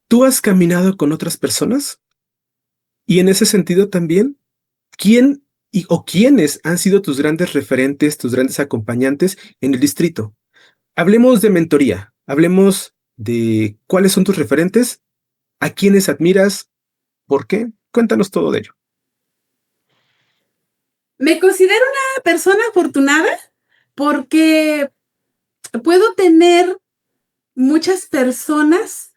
A: ¿tú has caminado con otras personas? Y en ese sentido también, ¿quién o quiénes han sido tus grandes referentes, tus grandes acompañantes en el distrito? Hablemos de mentoría, hablemos de cuáles son tus referentes, a quiénes admiras, por qué. Cuéntanos todo de ello.
B: Me considero una persona afortunada porque puedo tener muchas personas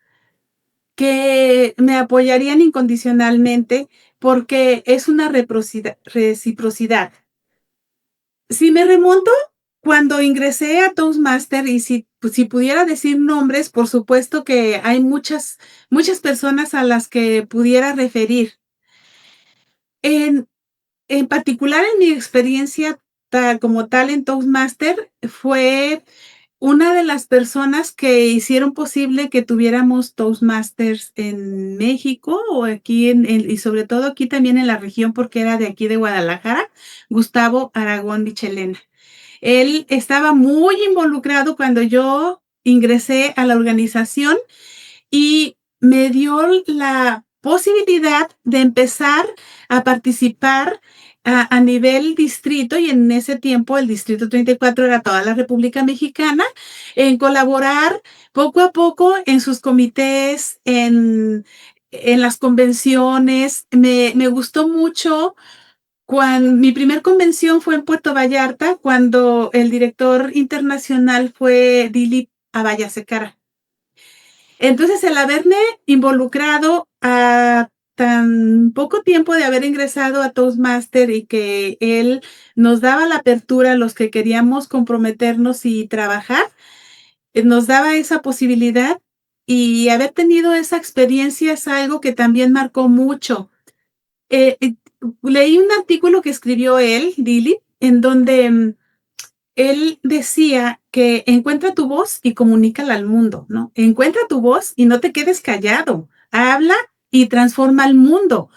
B: que me apoyarían incondicionalmente porque es una reciprocidad. Si me remonto cuando ingresé a Toastmaster y si pudiera decir nombres, por supuesto que hay muchas personas a las que pudiera referir. En, en particular, en mi experiencia como tal en Toastmaster, fue una de las personas que hicieron posible que tuviéramos Toastmasters en México o aquí y sobre todo aquí también en la región porque era de aquí de Guadalajara, Gustavo Aragón Michelena. Él estaba muy involucrado cuando yo ingresé a la organización y me dio la posibilidad de empezar a participar a nivel distrito, y en ese tiempo el Distrito 34 era toda la República Mexicana, en colaborar poco a poco en sus comités, en las convenciones. Me gustó mucho cuando mi primer convención fue en Puerto Vallarta, cuando el director internacional fue Dilip Abayasekara. Entonces, el haberme involucrado a tan poco tiempo de haber ingresado a Toastmaster y que él nos daba la apertura a los que queríamos comprometernos y trabajar, nos daba esa posibilidad, y haber tenido esa experiencia es algo que también marcó mucho. Eh, eh, Leí un artículo que escribió él, Dili, en donde él decía que encuentra tu voz y comunícala al mundo, ¿no? Encuentra tu voz y no te quedes callado. Habla y transforma al mundo.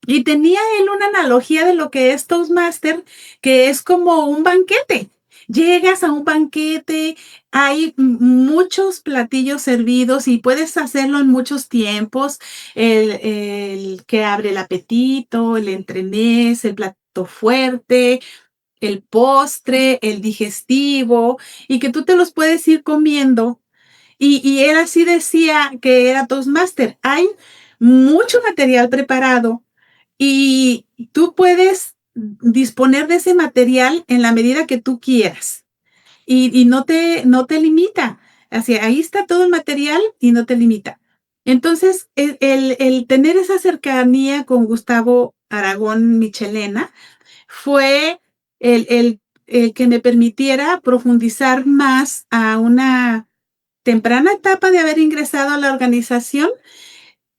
B: Y tenía él una analogía de lo que es Toastmaster, que es como un banquete. Llegas a un banquete, hay muchos platillos servidos y puedes hacerlo en muchos tiempos. El que abre el apetito, el entremés, el plato fuerte, el postre, el digestivo, y que tú te los puedes ir comiendo. Y él así decía que era Toastmaster. Hay mucho material preparado y tú puedes disponer de ese material en la medida que tú quieras y no te limita. Así, ahí está todo el material y no te limita. Entonces, el tener esa cercanía con Gustavo Aragón Michelena fue el que me permitiera profundizar más a una temprana etapa de haber ingresado a la organización,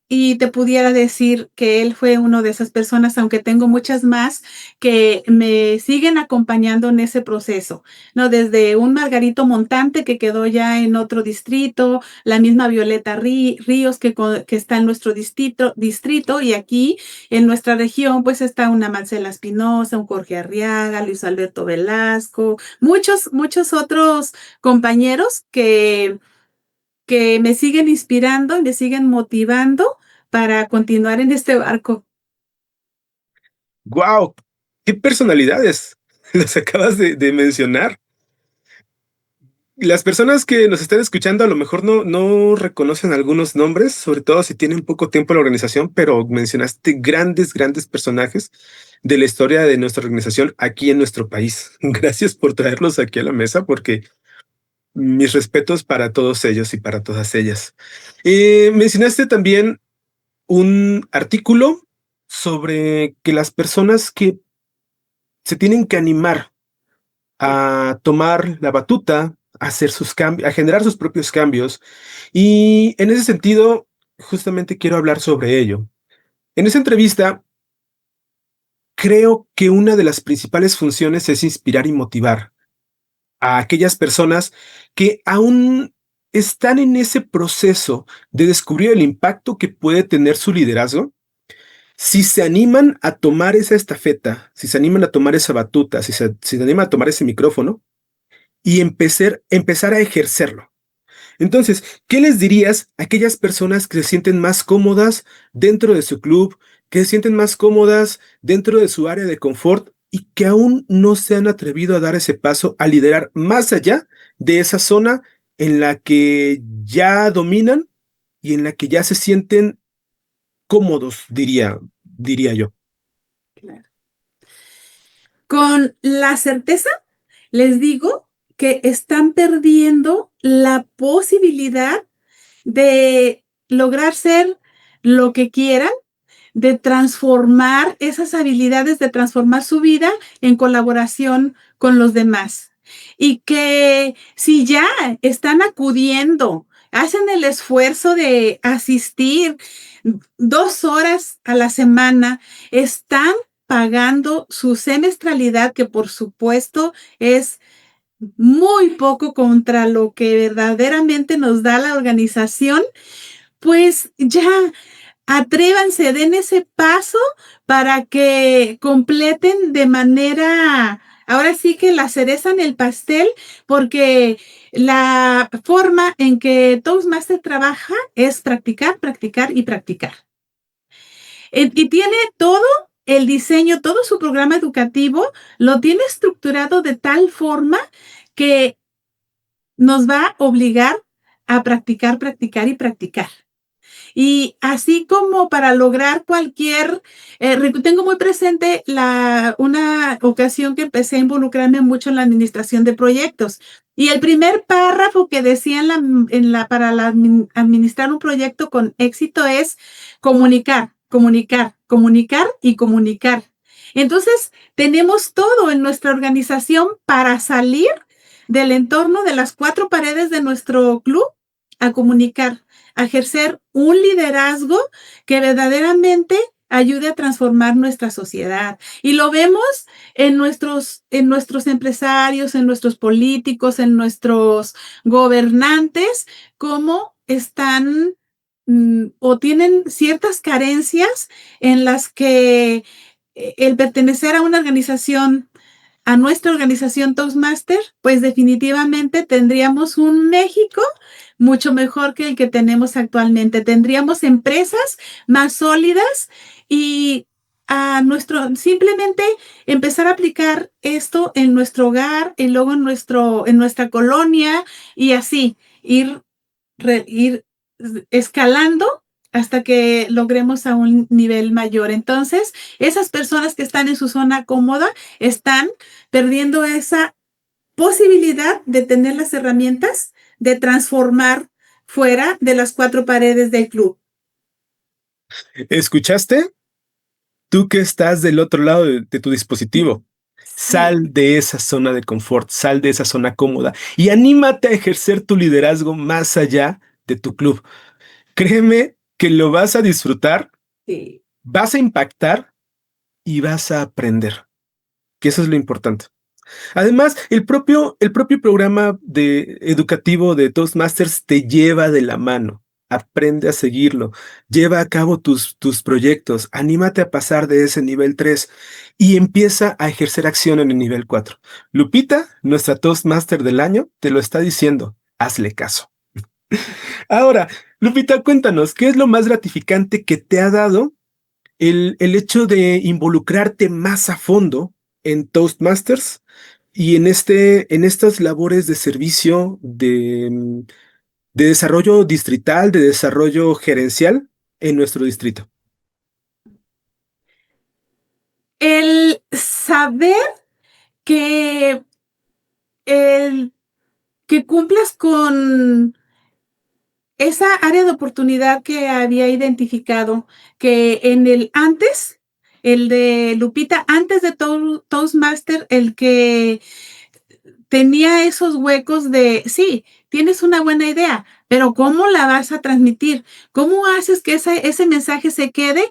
B: y te pudiera decir que él fue uno de esas personas, aunque tengo muchas más que me siguen acompañando en ese proceso, ¿no? Desde un Margarito Montante que quedó ya en otro distrito, la misma Violeta Ríos que está en nuestro distrito, y aquí en nuestra región pues está una Marcela Espinosa, un Jorge Arriaga, Luis Alberto Velasco, muchos otros compañeros que me siguen inspirando y me siguen motivando para continuar en este barco.
A: ¡Guau! ¡Qué personalidades! Las acabas de mencionar. Las personas que nos están escuchando a lo mejor no reconocen algunos nombres, sobre todo si tienen poco tiempo en la organización, pero mencionaste grandes personajes de la historia de nuestra organización aquí en nuestro país. Gracias por traerlos aquí a la mesa, porque mis respetos para todos ellos y para todas ellas. Mencionaste también un artículo sobre que las personas que se tienen que animar a tomar la batuta, a hacer sus cambios, a generar sus propios cambios. Y en ese sentido, justamente quiero hablar sobre ello. En esa entrevista, creo que una de las principales funciones es inspirar y motivar a aquellas personas que aún están en ese proceso de descubrir el impacto que puede tener su liderazgo. Si se animan a tomar esa estafeta, si se animan a tomar esa batuta, si se animan a tomar ese micrófono, y empezar a ejercerlo. Entonces, ¿qué les dirías a aquellas personas que se sienten más cómodas dentro de su club, que se sienten más cómodas dentro de su área de confort y que aún no se han atrevido a dar ese paso a liderar más allá de esa zona en la que ya dominan y en la que ya se sienten cómodos, diría yo?
B: Claro. Con la certeza, les digo que están perdiendo la posibilidad de lograr ser lo que quieran, de transformar esas habilidades, de transformar su vida en colaboración con los demás. Y que si ya están acudiendo, hacen el esfuerzo de asistir 2 horas a la semana, están pagando su semestralidad, que por supuesto es muy poco contra lo que verdaderamente nos da la organización, pues ya atrévanse, den ese paso para que completen de manera, ahora sí que la cereza en el pastel, porque la forma en que Toastmaster trabaja es practicar, practicar y practicar. Y tiene todo el diseño, todo su programa educativo, lo tiene estructurado de tal forma que nos va a obligar a practicar, practicar y practicar. Y así como para lograr cualquier, tengo muy presente una ocasión que empecé a involucrarme mucho en la administración de proyectos. Y el primer párrafo que decía administrar un proyecto con éxito es comunicar, comunicar, comunicar y comunicar. Entonces, tenemos todo en nuestra organización para salir del entorno de las 4 paredes de nuestro club a comunicar, a ejercer un liderazgo que verdaderamente ayude a transformar nuestra sociedad. Y lo vemos en nuestros empresarios, en nuestros políticos, en nuestros gobernantes, cómo están o tienen ciertas carencias en las que el pertenecer a una organización, a nuestra organización Toastmaster, pues definitivamente tendríamos un México mucho mejor que el que tenemos actualmente. Tendríamos empresas más sólidas y simplemente empezar a aplicar esto en nuestro hogar y luego en nuestra colonia y así ir escalando hasta que logremos a un nivel mayor. Entonces, esas personas que están en su zona cómoda están perdiendo esa posibilidad de tener las herramientas de transformar fuera de las 4 paredes del club.
A: ¿Escuchaste? Tú que estás del otro lado de tu dispositivo.
B: Sí.
A: Sal de esa zona de confort, sal de esa zona cómoda y anímate a ejercer tu liderazgo más allá de tu club. Créeme que lo vas a disfrutar,
B: Sí.
A: vas a impactar y vas a aprender, que eso es lo importante. Además, el propio programa educativo de Toastmasters te lleva de la mano. Aprende a seguirlo, lleva a cabo tus proyectos, anímate a pasar de ese nivel 3 y empieza a ejercer acción en el nivel 4. Lupita, nuestra Toastmaster del año, te lo está diciendo, hazle caso. Ahora, Lupita, cuéntanos, ¿qué es lo más gratificante que te ha dado el hecho de involucrarte más a fondo en Toastmasters? y en estas labores de servicio, de desarrollo distrital, de desarrollo gerencial en nuestro distrito.
B: El saber que, el, que cumplas con esa área de oportunidad que había identificado, que en el antes, el de Lupita, antes de Toastmaster, el que tenía esos huecos de, sí, tienes una buena idea, pero ¿cómo la vas a transmitir? ¿Cómo haces que ese mensaje se quede?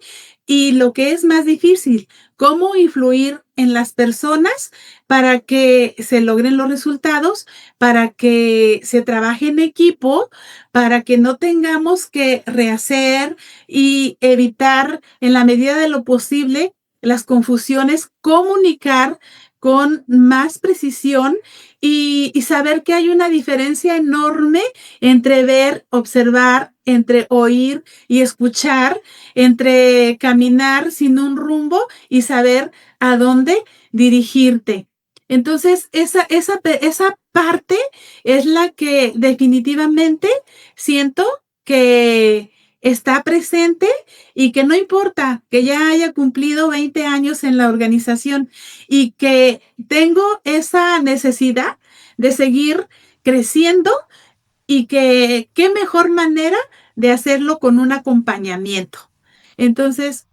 B: Y lo que es más difícil, ¿cómo influir en las personas para que se logren los resultados, para que se trabaje en equipo, para que no tengamos que rehacer y evitar en la medida de lo posible las confusiones, comunicar con más precisión y saber que hay una diferencia enorme entre ver, observar, entre oír y escuchar, entre caminar sin un rumbo y saber a dónde dirigirte. Entonces, esa parte es la que definitivamente siento que está presente y que no importa que ya haya cumplido 20 años en la organización y que tengo esa necesidad de seguir creciendo y que qué mejor manera de hacerlo con un acompañamiento. Entonces,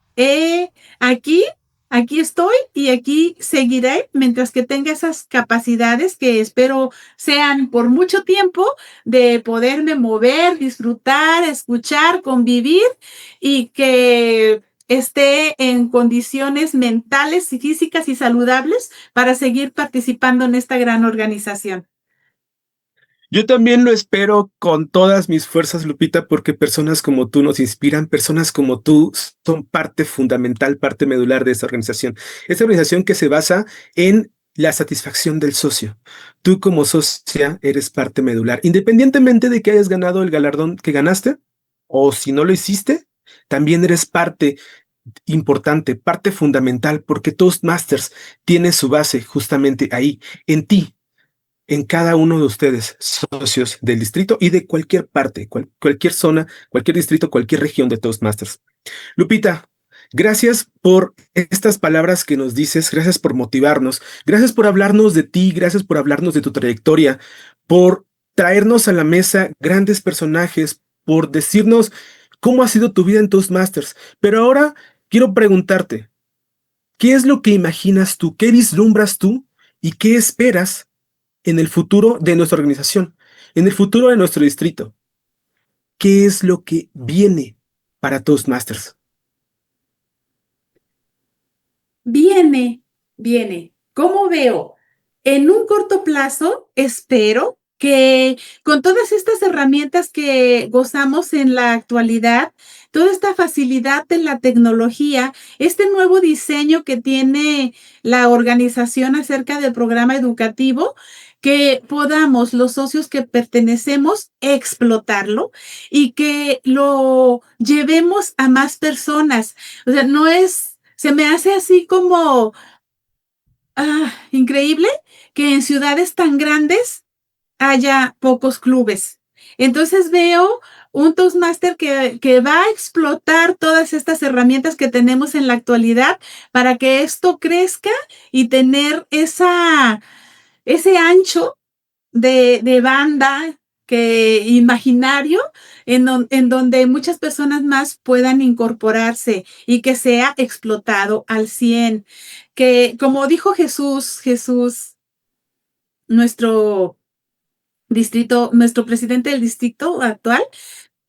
B: aquí, aquí estoy y aquí seguiré mientras que tenga esas capacidades que espero sean por mucho tiempo de poderme mover, disfrutar, escuchar, convivir y que esté en condiciones mentales y físicas y saludables para seguir participando en esta gran organización.
A: Yo también lo espero con todas mis fuerzas, Lupita, porque personas como tú nos inspiran, personas como tú son parte fundamental, parte medular de esta organización. Esta organización que se basa en la satisfacción del socio. Tú como socia eres parte medular, independientemente de que hayas ganado el galardón que ganaste, o si no lo hiciste, también eres parte importante, parte fundamental, porque Toastmasters tiene su base justamente ahí, en ti, en cada uno de ustedes, socios del distrito y de cualquier parte, cualquier zona, cualquier distrito, cualquier región de Toastmasters. Lupita, gracias por estas palabras que nos dices, gracias por motivarnos, gracias por hablarnos de ti, gracias por hablarnos de tu trayectoria, por traernos a la mesa grandes personajes, por decirnos cómo ha sido tu vida en Toastmasters. Pero ahora quiero preguntarte, ¿qué es lo que imaginas tú? ¿Qué vislumbras tú? ¿Y qué esperas en el futuro de nuestra organización, en el futuro de nuestro distrito? ¿Qué es lo que viene para Toastmasters?
B: Viene, viene. ¿Cómo veo? En un corto plazo, espero que con todas estas herramientas que gozamos en la actualidad, toda esta facilidad de la tecnología, este nuevo diseño que tiene la organización acerca del programa educativo, que podamos los socios que pertenecemos explotarlo y que lo llevemos a más personas. O sea, no es, se me hace así como increíble que en ciudades tan grandes haya pocos clubes. Entonces veo un Toastmaster que va a explotar todas estas herramientas que tenemos en la actualidad para que esto crezca y tener ese ancho de banda que imaginario en donde muchas personas más puedan incorporarse y que sea explotado al 100. Que como dijo Jesús, nuestro nuestro presidente del distrito actual,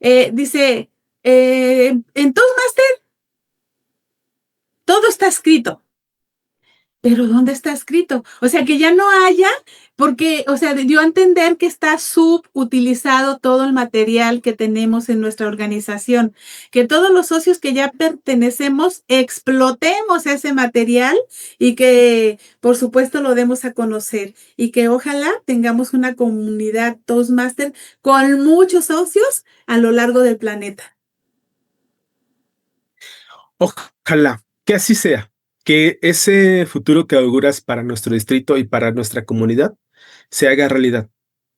B: dice, en Toastmaster todo está escrito. Pero ¿dónde está escrito? O sea, que ya no haya, porque, o sea, dio a entender que está subutilizado todo el material que tenemos en nuestra organización, que todos los socios que ya pertenecemos explotemos ese material y que, por supuesto, lo demos a conocer y que ojalá tengamos una comunidad Toastmaster con muchos socios a lo largo del planeta.
A: Ojalá que así sea. Que ese futuro que auguras para nuestro distrito y para nuestra comunidad se haga realidad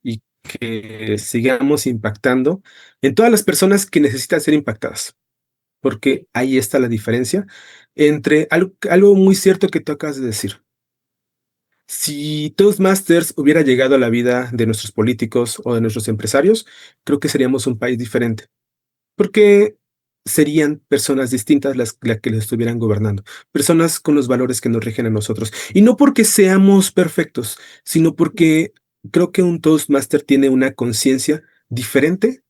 A: y que sigamos impactando en todas las personas que necesitan ser impactadas, porque ahí está la diferencia entre algo muy cierto que tú acabas de decir. Si Toastmasters hubiera llegado a la vida de nuestros políticos o de nuestros empresarios, creo que seríamos un país diferente, porque serían personas distintas las que lo estuvieran gobernando, personas con los valores que nos rigen a nosotros. Y no porque seamos perfectos, sino porque creo que un Toastmaster tiene una conciencia diferente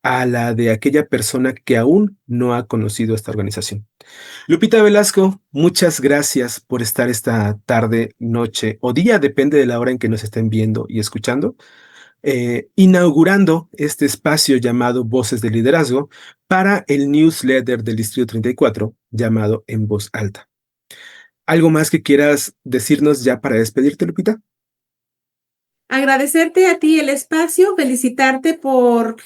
A: a la de aquella persona que aún no ha conocido esta organización. Lupita Velasco, muchas gracias por estar esta tarde, noche o día, depende de la hora en que nos estén viendo y escuchando, inaugurando este espacio llamado Voces de Liderazgo para el newsletter del Distrito 34 llamado En Voz Alta. ¿Algo más que quieras decirnos ya para despedirte, Lupita?
B: Agradecerte a ti el espacio, felicitarte por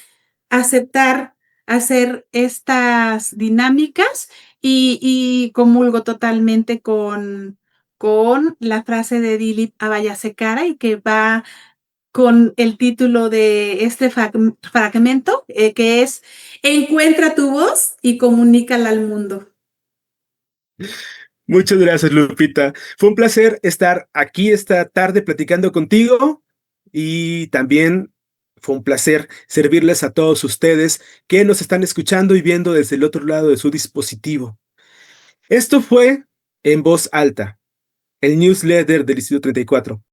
B: aceptar hacer estas dinámicas y comulgo totalmente con la frase de Dilip Abayasekara y que va con el título de este fragmento, que es Encuentra tu voz y comunícala al mundo.
A: Muchas gracias, Lupita. Fue un placer estar aquí esta tarde platicando contigo y también fue un placer servirles a todos ustedes que nos están escuchando y viendo desde el otro lado de su dispositivo. Esto fue En Voz Alta, el newsletter del Distrito 34.